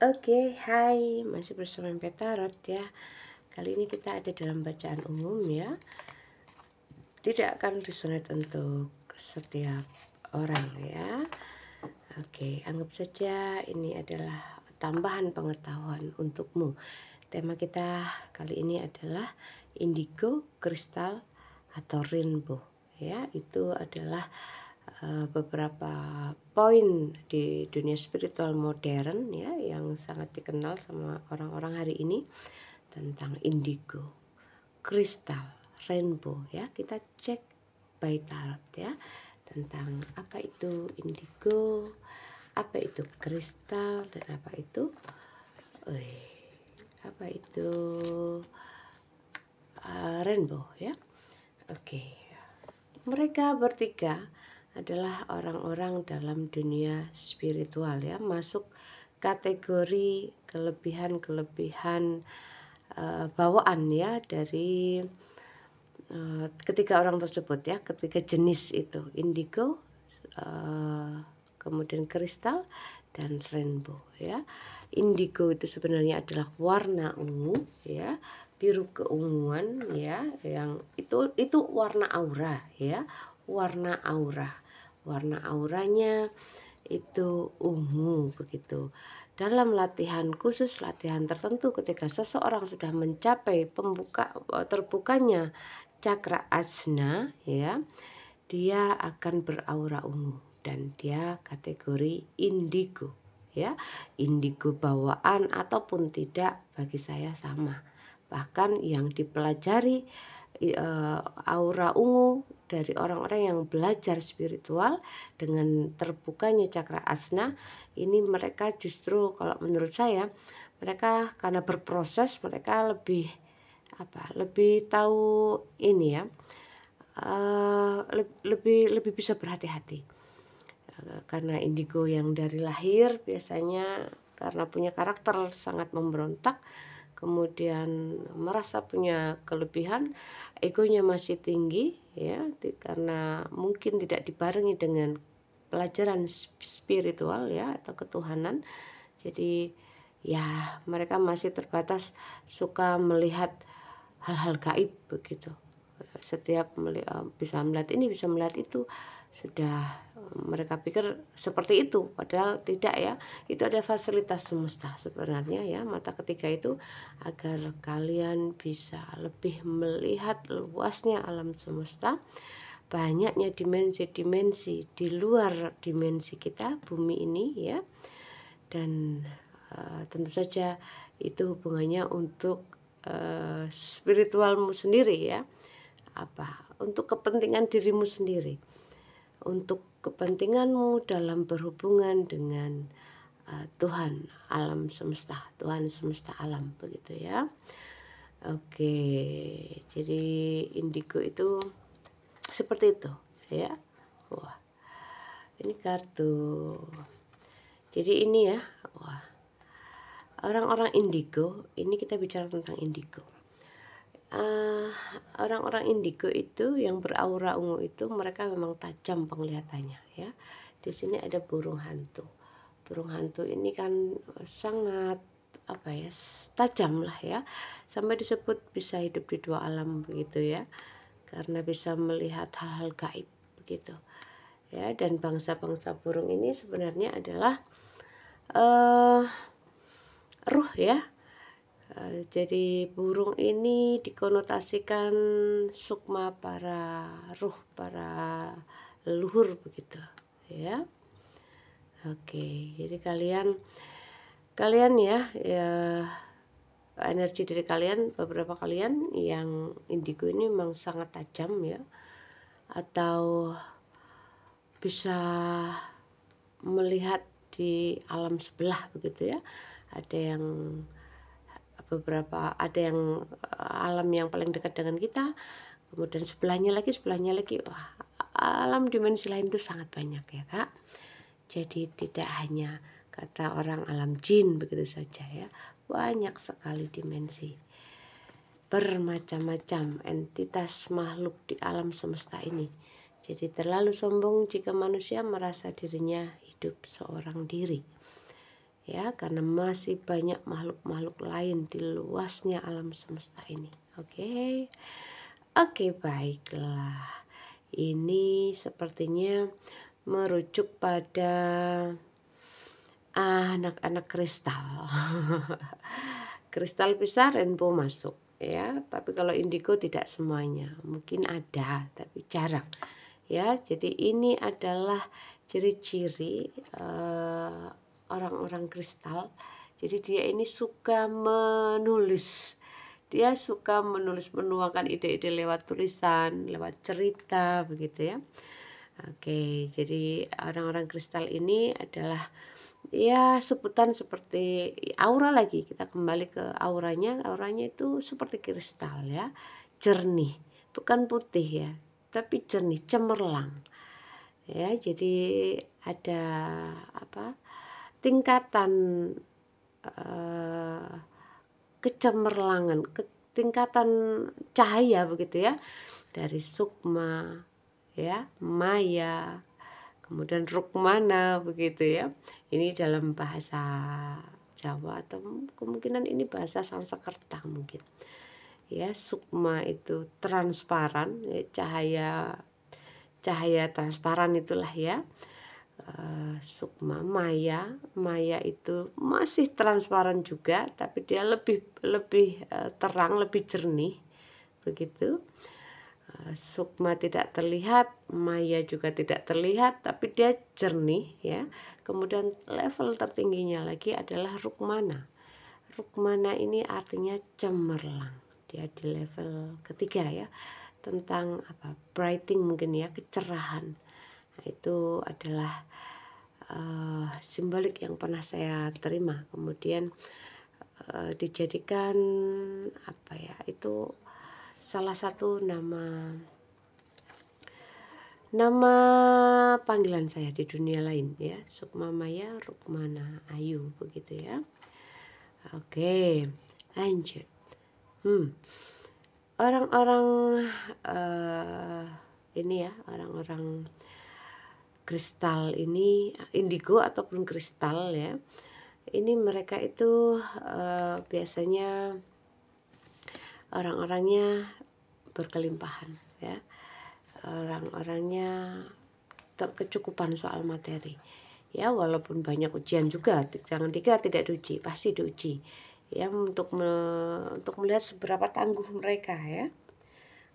Oke, hai, masih bersama MP Tarot ya. Kali ini kita ada dalam bacaan umum ya. Tidak akan resonate untuk setiap orang ya. Oke, anggap saja ini adalah tambahan pengetahuan untukmu. Tema kita kali ini adalah indigo, kristal, atau rainbow ya. Itu adalah beberapa poin di dunia spiritual modern ya yang sangat dikenal sama orang-orang hari ini tentang indigo, kristal, rainbow ya. Kita cek by tarot ya tentang apa itu indigo, apa itu kristal, dan apa itu rainbow ya. Oke. Mereka bertiga adalah orang-orang dalam dunia spiritual ya, masuk kategori kelebihan-kelebihan bawaan ya dari ketiga orang tersebut ya, ketiga jenis itu, indigo, kemudian kristal, dan rainbow ya. Indigo itu sebenarnya adalah warna ungu ya, biru keunguan ya, yang itu warna aura ya, warna auranya itu ungu begitu. Dalam latihan khusus, latihan tertentu, ketika seseorang sudah mencapai terbukanya cakra ajna ya, dia akan beraura ungu dan dia kategori indigo ya. Indigo bawaan ataupun tidak bagi saya sama. Bahkan yang dipelajari aura ungu dari orang-orang yang belajar spiritual dengan terbukanya cakra asna ini, mereka justru kalau menurut saya mereka karena berproses, mereka lebih tahu ini ya, lebih bisa berhati-hati. Karena indigo yang dari lahir biasanya karena punya karakter sangat memberontak, kemudian merasa punya kelebihan, egonya masih tinggi ya, karena mungkin tidak dibarengi dengan pelajaran spiritual ya atau ketuhanan. Jadi ya mereka masih terbatas suka melihat hal-hal gaib begitu. Setiap bisa melihat ini, bisa melihat itu, sudah mereka pikir seperti itu, padahal tidak ya. Itu ada fasilitas semesta sebenarnya ya, mata ketiga itu agar kalian bisa lebih melihat luasnya alam semesta, banyaknya dimensi-dimensi di luar dimensi kita bumi ini ya. Dan tentu saja itu hubungannya untuk spiritualmu sendiri ya, untuk kepentingan dirimu sendiri, untuk kepentinganmu dalam berhubungan dengan Tuhan alam semesta, Tuhan semesta alam begitu ya. Oke, jadi indigo itu seperti itu ya. Wah, ini kartu. Jadi ini ya, wah, orang-orang indigo ini, kita bicara tentang indigo. Orang-orang indigo itu yang beraura ungu itu mereka memang tajam penglihatannya ya. Di sini ada burung hantu. Burung hantu ini kan sangat tajam lah ya, sampai disebut bisa hidup di dua alam begitu ya, karena bisa melihat hal-hal gaib begitu ya. Dan bangsa-bangsa burung ini sebenarnya adalah ruh ya. Jadi burung ini dikonotasikan sukma para ruh, para leluhur begitu ya. Oke, jadi kalian ya, energi dari kalian, beberapa kalian yang indigo ini memang sangat tajam ya, atau bisa melihat di alam sebelah begitu ya. Ada yang alam yang paling dekat dengan kita, kemudian sebelahnya lagi, wah, alam dimensi lain itu sangat banyak ya Kak. Jadi tidak hanya kata orang alam jin begitu saja ya, banyak sekali dimensi, bermacam-macam entitas makhluk di alam semesta ini. Jadi terlalu sombong jika manusia merasa dirinya hidup seorang diri ya, karena masih banyak makhluk-makhluk lain di luasnya alam semesta ini. Oke, baiklah. Ini sepertinya merujuk pada anak-anak kristal. Kristal bisa rainbow masuk ya, tapi kalau indigo tidak semuanya, mungkin ada tapi jarang ya. Jadi ini adalah ciri-ciri orang-orang kristal. Jadi dia ini suka menulis, dia suka menuangkan ide-ide lewat tulisan, lewat cerita begitu ya. Oke, jadi orang-orang kristal ini adalah ya sebutan seperti aura lagi. Kita kembali ke auranya. Auranya itu seperti kristal ya, jernih, bukan putih ya, tapi jernih, cemerlang ya. Jadi ada tingkatan kecemerlangan, tingkatan cahaya begitu ya, dari sukma ya, maya, kemudian rukmana begitu ya. Ini dalam bahasa Jawa atau kemungkinan ini bahasa Sanskerta mungkin ya. Sukma itu transparan ya, cahaya transparan itulah ya. Sukma, maya itu masih transparan juga, tapi dia lebih terang, lebih jernih begitu. Sukma tidak terlihat, maya juga tidak terlihat, tapi dia jernih ya. Kemudian level tertingginya lagi adalah rukmana. Rukmana ini artinya cemerlang, dia di level ketiga ya, tentang brighting mungkin ya, kecerahan. Nah, itu adalah simbolik yang pernah saya terima, kemudian dijadikan itu salah satu nama panggilan saya di dunia lain ya, Sukma Maya Rukmana Ayu begitu ya. Oke, lanjut. Orang-orang ini ya, orang-orang kristal ini, indigo ataupun kristal ya, ini mereka itu biasanya orang-orangnya berkelimpahan ya, orang-orangnya terkecukupan soal materi ya, walaupun banyak ujian juga, jangan dikira tidak diuji, pasti diuji ya, untuk melihat seberapa tangguh mereka ya.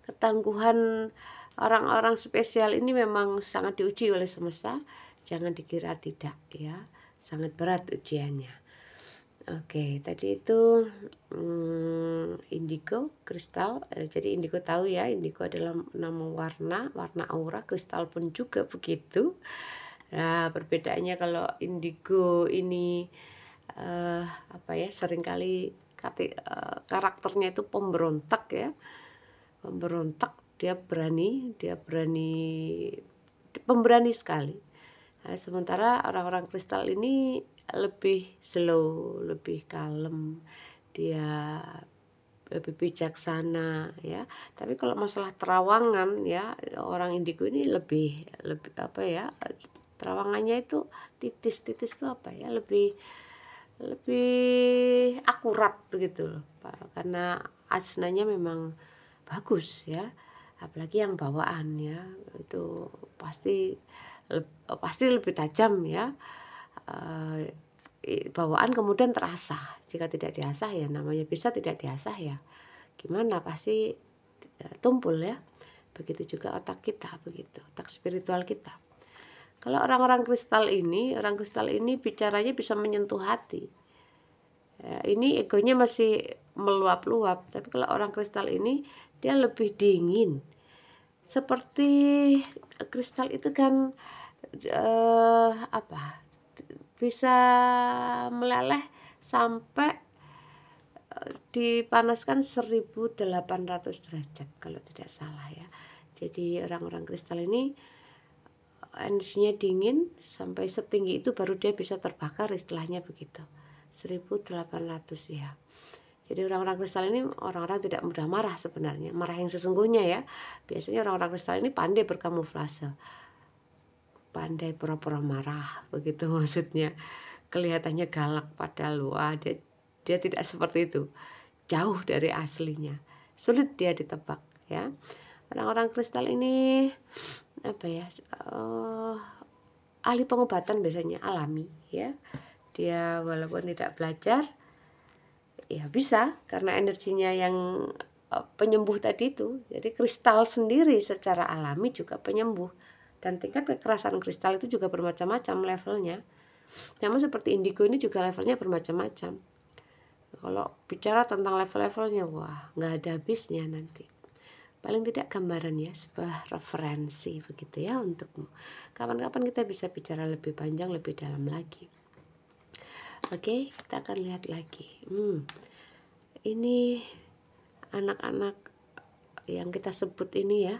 Ketangguhan orang-orang spesial ini memang sangat diuji oleh semesta, jangan dikira tidak ya, sangat berat ujiannya. Oke, tadi itu indigo, kristal. Jadi indigo tahu ya, indigo adalah nama warna aura, kristal pun juga begitu. Nah, perbedaannya kalau indigo ini seringkali karakternya itu pemberontak ya, dia pemberani sekali. Nah, sementara orang-orang kristal ini lebih slow, lebih kalem, dia lebih bijaksana ya. Tapi kalau masalah terawangan ya, orang indigo ini lebih terawangannya itu titis itu lebih akurat begitu loh, karena asnanya memang bagus ya, apalagi yang bawaan ya, itu pasti lebih tajam ya. Bawaan kemudian terasah, jika tidak diasah ya namanya bisa, tidak diasah ya gimana, pasti tumpul ya. Begitu juga otak kita, begitu otak spiritual kita. Kalau orang kristal ini bicaranya bisa menyentuh hati ya, ini egonya masih meluap-luap. Tapi kalau orang kristal ini dia lebih dingin, seperti kristal itu kan bisa meleleh sampai dipanaskan 1800 derajat kalau tidak salah ya. Jadi orang-orang kristal ini energinya dingin, sampai setinggi itu baru dia bisa terbakar, istilahnya begitu, 1800 ya. Jadi orang-orang kristal ini orang-orang tidak mudah marah sebenarnya, marah yang sesungguhnya ya. Biasanya orang-orang kristal ini pandai berkamuflase, pandai pura-pura marah begitu maksudnya. kelihatannya galak, padahal wah dia tidak seperti itu, jauh dari aslinya, sulit dia ditebak ya. Orang-orang kristal ini apa ya, ahli pengobatan biasanya alami ya. Dia walaupun tidak belajar ya bisa, karena energinya yang penyembuh tadi itu. Jadi kristal sendiri secara alami juga penyembuh, dan tingkat kekerasan kristal itu juga bermacam-macam levelnya. Namun seperti indigo ini juga levelnya bermacam-macam. Kalau bicara tentang level-levelnya, wah nggak ada habisnya nanti. Paling tidak gambaran ya, sebuah referensi begitu ya untukmu. Kapan-kapan kita bisa bicara lebih panjang, lebih dalam lagi. Oke, kita akan lihat lagi. Ini anak-anak yang kita sebut ini ya,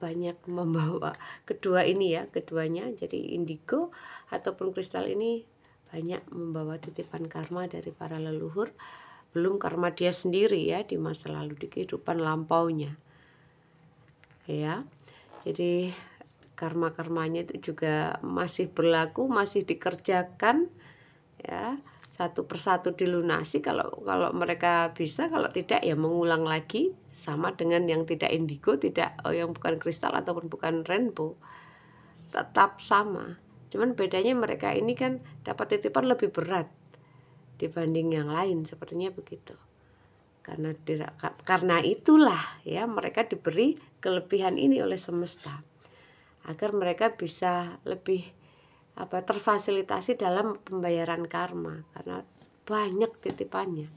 banyak membawa kedua ini ya, keduanya. Jadi indigo ataupun kristal ini banyak membawa titipan karma dari para leluhur, belum karma dia sendiri ya di masa lalu, di kehidupan lampaunya ya. Jadi karma-karmanya itu juga masih berlaku, masih dikerjakan ya, satu persatu dilunasi kalau mereka bisa. Kalau tidak ya mengulang lagi, sama dengan yang tidak indigo, tidak yang bukan kristal ataupun bukan rainbow, tetap sama. Cuman bedanya mereka ini kan dapat titipan lebih berat dibanding yang lain, sepertinya begitu. Karena itulah ya mereka diberi kelebihan ini oleh semesta, agar mereka bisa lebih terfasilitasi dalam pembayaran karma, karena banyak titipannya.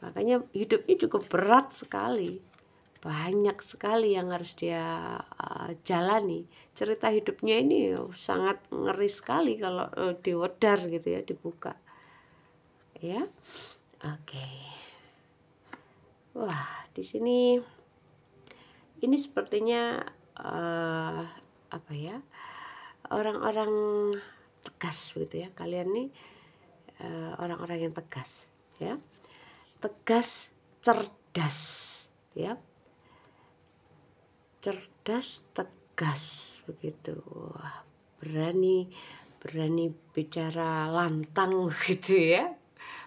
Makanya hidupnya cukup berat sekali, banyak sekali yang harus dia jalani. Cerita hidupnya ini sangat ngeri sekali kalau diwedar gitu ya, dibuka ya. Oke. Wah, di sini ini sepertinya orang-orang tegas gitu ya. Kalian nih orang-orang yang tegas ya, tegas, cerdas ya, cerdas, tegas begitu. Wah, berani bicara lantang gitu ya,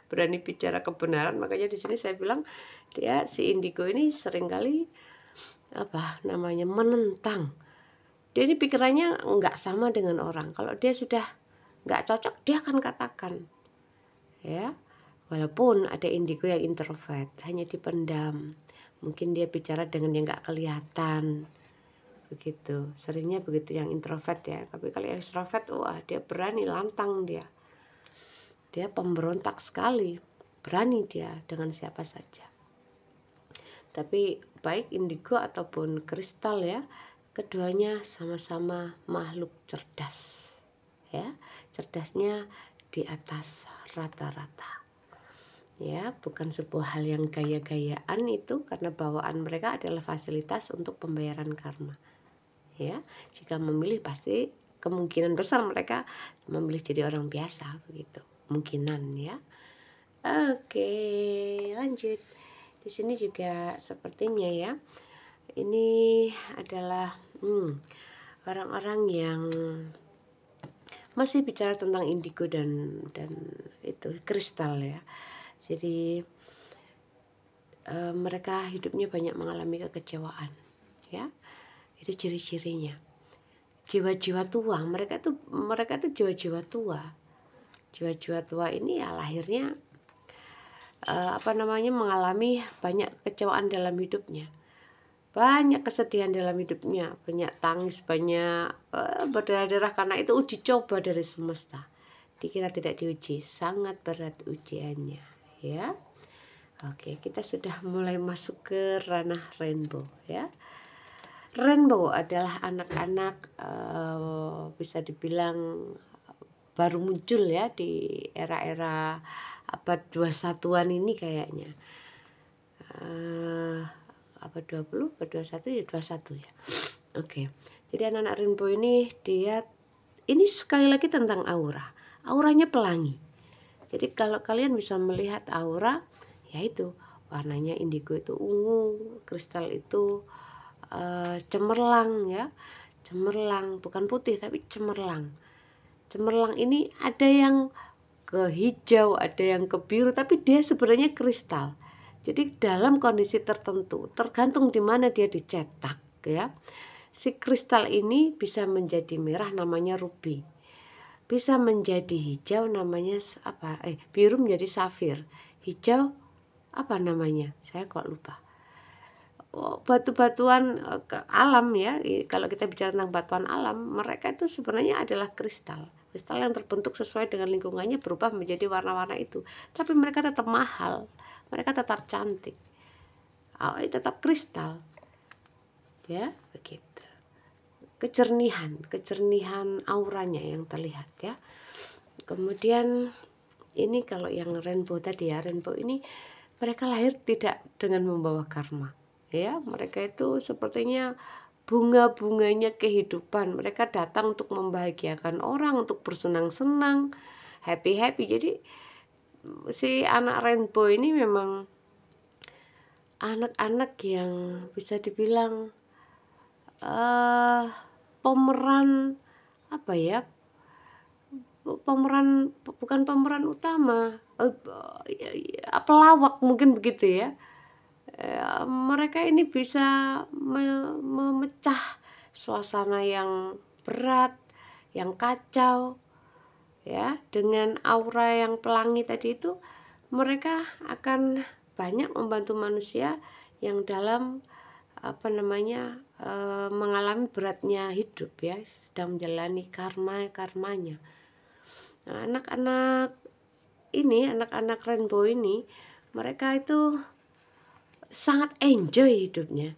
berani bicara kebenaran. Makanya di sini saya bilang dia, si indigo ini seringkali menentang. Dia ini pikirannya nggak sama dengan orang. Kalau dia sudah nggak cocok, dia akan katakan ya. Walaupun ada indigo yang introvert, hanya dipendam, mungkin dia bicara dengan yang nggak kelihatan begitu. Seringnya begitu yang introvert ya. Tapi kalau yang extrovert, wah dia berani, lantang, dia pemberontak sekali, berani dia dengan siapa saja. Tapi baik indigo ataupun kristal ya, keduanya sama-sama makhluk cerdas ya. Cerdasnya di atas rata-rata ya, bukan sebuah hal yang gaya-gayaan itu, karena bawaan mereka adalah fasilitas untuk pembayaran karma ya. Jika memilih, pasti kemungkinan besar mereka memilih jadi orang biasa begitu, kemungkinan ya. Oke, lanjut. Di sini juga sepertinya ya, ini adalah orang-orang yang masih bicara tentang indigo dan itu kristal ya. Jadi mereka hidupnya banyak mengalami kekecewaan ya. Itu ciri-cirinya. Jiwa-jiwa tua, mereka tuh jiwa-jiwa tua. Jiwa-jiwa tua ini ya lahirnya mengalami banyak kekecewaan dalam hidupnya, banyak kesedihan dalam hidupnya, banyak tangis, banyak berdarah-darah, karena itu uji coba dari semesta. Dikira tidak diuji, sangat berat ujiannya ya. Oke, kita sudah mulai masuk ke ranah rainbow ya. Rainbow adalah anak-anak bisa dibilang baru muncul ya di era-era abad 21-an ini kayaknya. Abad 20, abad 21 ya, 21 ya. Oke. Jadi anak-anak rainbow ini ini sekali lagi tentang aura. Auranya pelangi. Jadi kalau kalian bisa melihat aura, yaitu warnanya indigo itu ungu, kristal itu cemerlang ya. Cemerlang, bukan putih tapi cemerlang. Cemerlang ini ada yang ke hijau, ada yang ke biru, tapi dia sebenarnya kristal. Jadi dalam kondisi tertentu, tergantung di mana dia dicetak ya. Si kristal ini bisa menjadi merah, namanya ruby. Bisa menjadi hijau, namanya apa? Biru menjadi safir. Hijau apa namanya? Saya kok lupa. Batu-batuan alam ya, kalau kita bicara tentang batuan alam, mereka itu sebenarnya adalah kristal yang terbentuk sesuai dengan lingkungannya, berubah menjadi warna-warna itu, tapi mereka tetap mahal, mereka tetap cantik, tetap kristal ya, begitu. Kejernihan auranya yang terlihat ya. Kemudian ini kalau yang rainbow tadi ya, rainbow ini mereka lahir tidak dengan membawa karma ya, mereka itu sepertinya bunga-bunganya kehidupan. Mereka datang untuk membahagiakan orang, untuk bersenang-senang, happy. Jadi si anak rainbow ini memang anak-anak yang bisa dibilang pemeran apa ya, bukan pemeran utama, pelawak mungkin begitu ya. Mereka ini bisa memecah suasana yang berat, yang kacau ya, dengan aura yang pelangi tadi itu. Mereka akan banyak membantu manusia yang dalam mengalami beratnya hidup ya, sedang menjalani karmanya. Nah, anak-anak rainbow ini, mereka itu sangat enjoy hidupnya,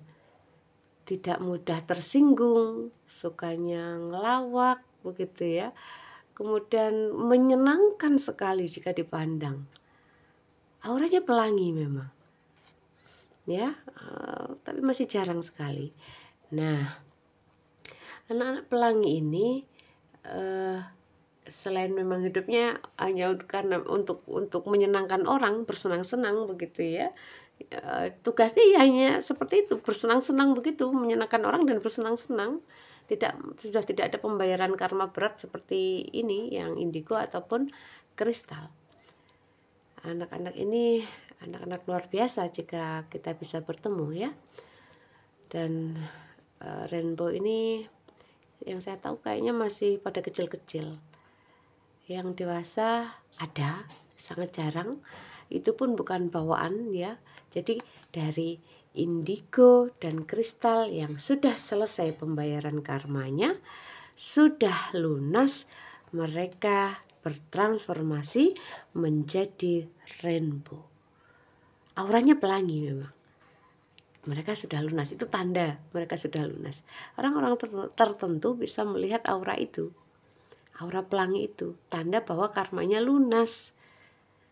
tidak mudah tersinggung, sukanya ngelawak begitu ya, kemudian menyenangkan sekali jika dipandang, auranya pelangi memang ya, tapi masih jarang sekali. Nah, anak-anak pelangi ini selain memang hidupnya hanya untuk menyenangkan orang, bersenang-senang begitu ya, tugasnya ya hanya seperti itu, bersenang-senang begitu, menyenangkan orang dan bersenang-senang. Sudah tidak ada pembayaran karma berat seperti ini yang indigo ataupun kristal. Anak-anak ini anak-anak luar biasa jika kita bisa bertemu ya. Dan rainbow ini yang saya tahu kayaknya masih pada kecil-kecil. Yang dewasa ada, sangat jarang. Itu pun bukan bawaan ya. Jadi dari indigo dan kristal yang sudah selesai pembayaran karmanya, sudah lunas, mereka bertransformasi menjadi rainbow. Auranya pelangi memang. Mereka sudah lunas, itu tanda mereka sudah lunas. Orang-orang tertentu bisa melihat aura itu, aura pelangi itu, tanda bahwa karmanya lunas.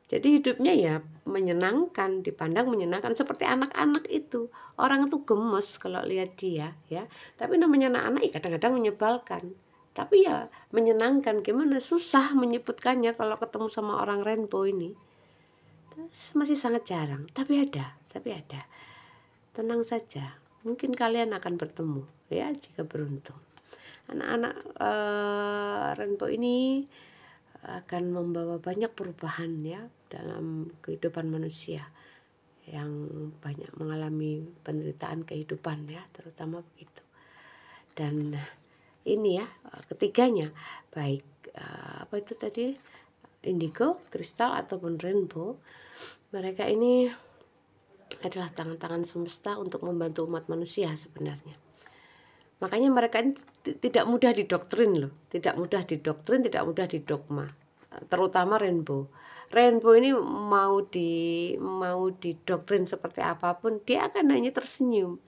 Jadi hidupnya ya menyenangkan, dipandang menyenangkan, seperti anak-anak itu. Orang itu gemes kalau lihat dia ya, tapi namanya anak-anak kadang-kadang menyebalkan, tapi ya menyenangkan. Gimana, susah menyebutkannya kalau ketemu sama orang rainbow ini, masih sangat jarang, tapi ada. Tenang saja, mungkin kalian akan bertemu ya jika beruntung. Anak-anak rainbow ini akan membawa banyak perubahan ya dalam kehidupan manusia yang banyak mengalami penderitaan kehidupan ya, terutama begitu. Dan ini ya, ketiganya, baik apa itu tadi, indigo, kristal ataupun rainbow, mereka ini adalah tangan-tangan semesta untuk membantu umat manusia sebenarnya. Makanya mereka ini tidak mudah didoktrin loh, tidak mudah didogma, terutama rainbow. Rainbow ini mau didoktrin seperti apapun, dia akan hanya tersenyum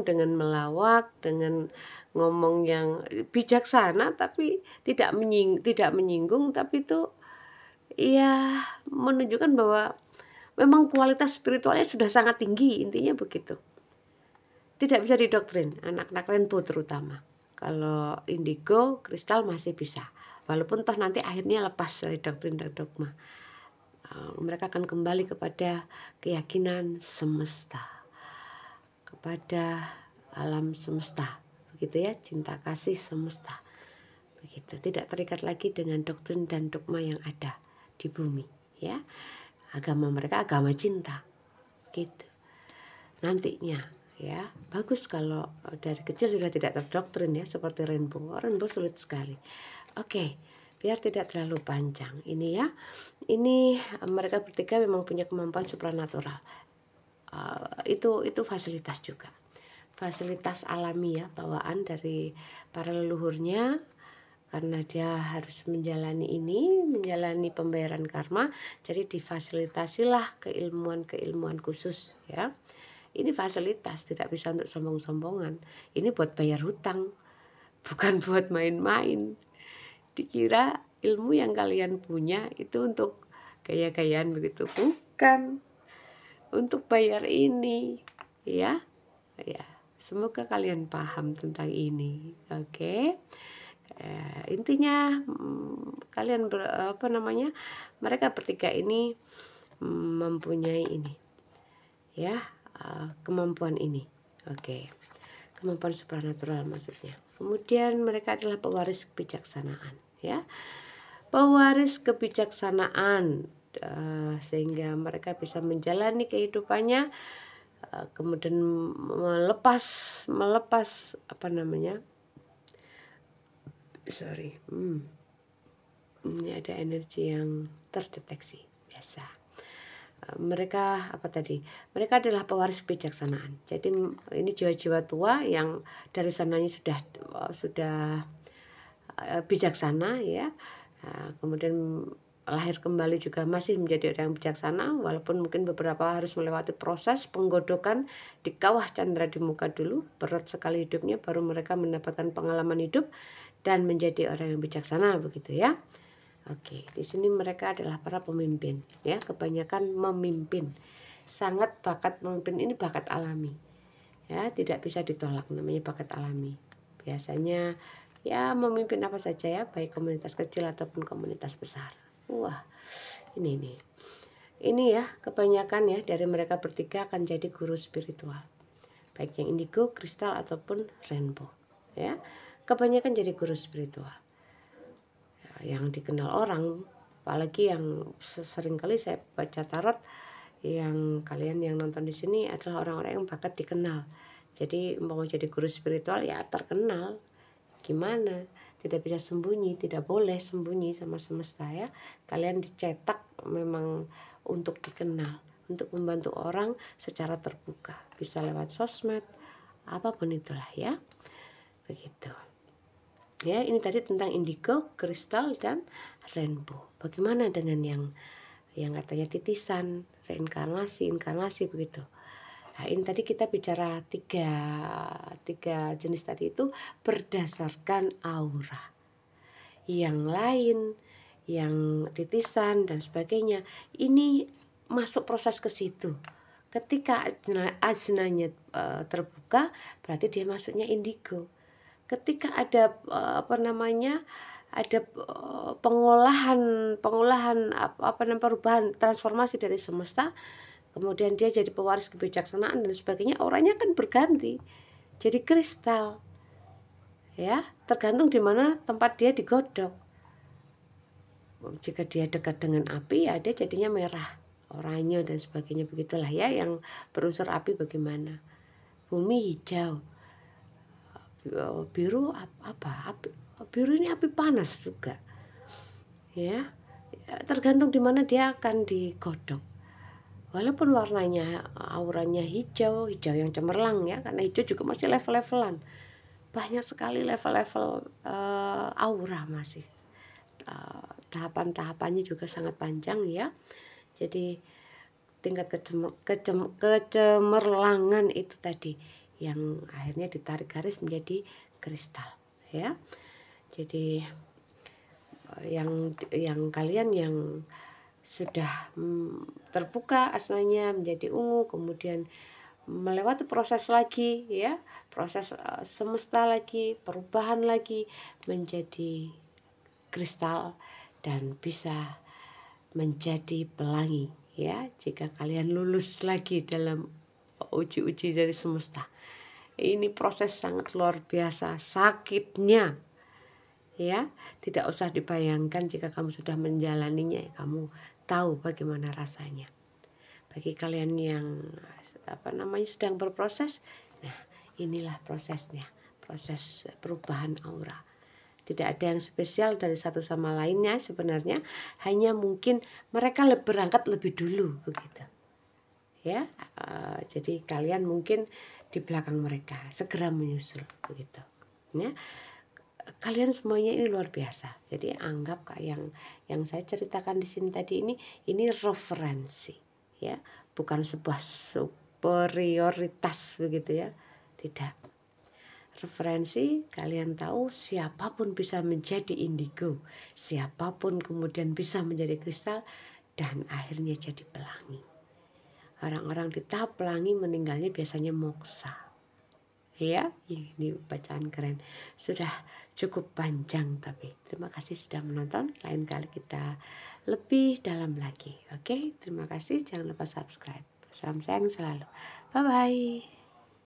dengan melawak, dengan ngomong yang bijaksana, tapi tidak menyinggung, tapi itu ya menunjukkan bahwa memang kualitas spiritualnya sudah sangat tinggi, intinya begitu. Tidak bisa didoktrin anak-anak rainbow terutama. Kalau indigo, kristal masih bisa, walaupun toh nanti akhirnya lepas dari doktrin dan dogma. Mereka akan kembali kepada keyakinan semesta, kepada alam semesta, begitu ya, cinta kasih semesta, begitu. Tidak terikat lagi dengan doktrin dan dogma yang ada di bumi, ya. Agama mereka agama cinta, gitu. Nantinya, ya, bagus kalau dari kecil sudah tidak terdoktrin, ya, seperti Rainbow. Rainbow sulit sekali. Oke, biar tidak terlalu panjang ini, ya. Ini mereka bertiga memang punya kemampuan supranatural. Itu fasilitas juga, fasilitas alami, ya, bawaan dari para leluhurnya, karena dia harus menjalani pembayaran karma, jadi difasilitasilah keilmuan khusus, ya. Ini fasilitas, tidak bisa untuk sombong-sombongan. Ini buat bayar hutang, bukan buat main-main. Dikira ilmu yang kalian punya itu untuk gaya-gayaan begitu, bukan. Untuk bayar ini, ya. Ya, semoga kalian paham tentang ini. Oke. Intinya kalian mereka bertiga ini mempunyai ini, ya, kemampuan ini. Oke. Kemampuan supranatural maksudnya. Kemudian mereka adalah pewaris kebijaksanaan, ya. Pewaris kebijaksanaan, sehingga mereka bisa menjalani kehidupannya, kemudian melepas ini ada energi yang terdeteksi biasa. Mereka adalah pewaris kebijaksanaan. Jadi ini jiwa-jiwa tua yang dari sananya sudah bijaksana, ya. Kemudian lahir kembali juga masih menjadi orang yang bijaksana, walaupun mungkin beberapa harus melewati proses penggodokan di kawah candra di muka dulu, berat sekali hidupnya, baru mereka mendapatkan pengalaman hidup dan menjadi orang yang bijaksana, begitu, ya. Oke, di sini mereka adalah para pemimpin, ya, kebanyakan memimpin. Sangat bakat memimpin, ini bakat alami, ya, tidak bisa ditolak, namanya bakat alami. Biasanya, ya, memimpin apa saja, ya, baik komunitas kecil ataupun komunitas besar. Wah, ini ya, kebanyakan, ya, dari mereka bertiga akan jadi guru spiritual, baik yang indigo, kristal ataupun rainbow, ya. Kebanyakan jadi guru spiritual, ya, yang dikenal orang, apalagi yang sering kali saya baca tarot, yang kalian yang nonton di sini adalah orang-orang yang bakat dikenal. Jadi mau jadi guru spiritual, ya, terkenal. Gimana? Tidak bisa sembunyi, tidak boleh sembunyi sama semesta, ya. Kalian dicetak memang untuk dikenal, untuk membantu orang secara terbuka, bisa lewat sosmed, apapun itulah, ya. Begitu. Ya, ini tadi tentang indigo, kristal, dan rainbow. Bagaimana dengan yang katanya titisan, reinkarnasi, inkarnasi, begitu. Nah, ini tadi kita bicara tiga jenis tadi itu berdasarkan aura. Yang lain, yang titisan dan sebagainya, ini masuk proses ke situ. Ketika ajnanya terbuka, berarti dia masuknya indigo. Ketika ada ada pengolahan perubahan transformasi dari semesta, kemudian dia jadi pewaris kebijaksanaan dan sebagainya, auranya akan berganti jadi kristal, ya, tergantung di mana tempat dia digodok. Jika dia dekat dengan api, ya, dia jadinya merah, oranye dan sebagainya, begitulah, ya. Yang berunsur api bagaimana, bumi hijau, biru biru ini api panas juga, ya. Tergantung di mana dia akan digodok. Walaupun warnanya, auranya hijau yang cemerlang, ya, karena hijau juga masih level-levelan. Banyak sekali level-level aura masih. Tahapan-tahapannya juga sangat panjang, ya. Jadi tingkat kecemerlangan itu tadi yang akhirnya ditarik garis menjadi kristal, ya. Jadi yang kalian yang sudah terbuka asnanya menjadi ungu, kemudian melewati proses lagi, ya, proses semesta lagi, perubahan lagi menjadi kristal dan bisa menjadi pelangi, ya, jika kalian lulus lagi dalam uji-uji dari semesta. Ini proses sangat luar biasa sakitnya, ya. Tidak usah dibayangkan, jika kamu sudah menjalaninya, ya kamu tahu bagaimana rasanya. Bagi kalian yang sedang berproses, nah inilah prosesnya, proses perubahan aura. Tidak ada yang spesial dari satu sama lainnya sebenarnya, hanya mungkin mereka berangkat lebih dulu begitu. Ya, jadi kalian mungkin di belakang mereka, segera menyusul begitu. Ya, kalian semuanya ini luar biasa. Jadi anggap yang saya ceritakan di sini tadi ini referensi, ya, bukan sebuah superioritas begitu ya. Tidak. Referensi, kalian tahu siapapun bisa menjadi indigo, siapapun kemudian bisa menjadi kristal dan akhirnya jadi pelangi. Orang-orang di tahap pelangi meninggalnya biasanya moksa. Ya, ini bacaan keren. Sudah cukup panjang, tapi terima kasih sudah menonton. Lain kali kita lebih dalam lagi. Oke, terima kasih. Jangan lupa subscribe. Salam sayang selalu. Bye bye.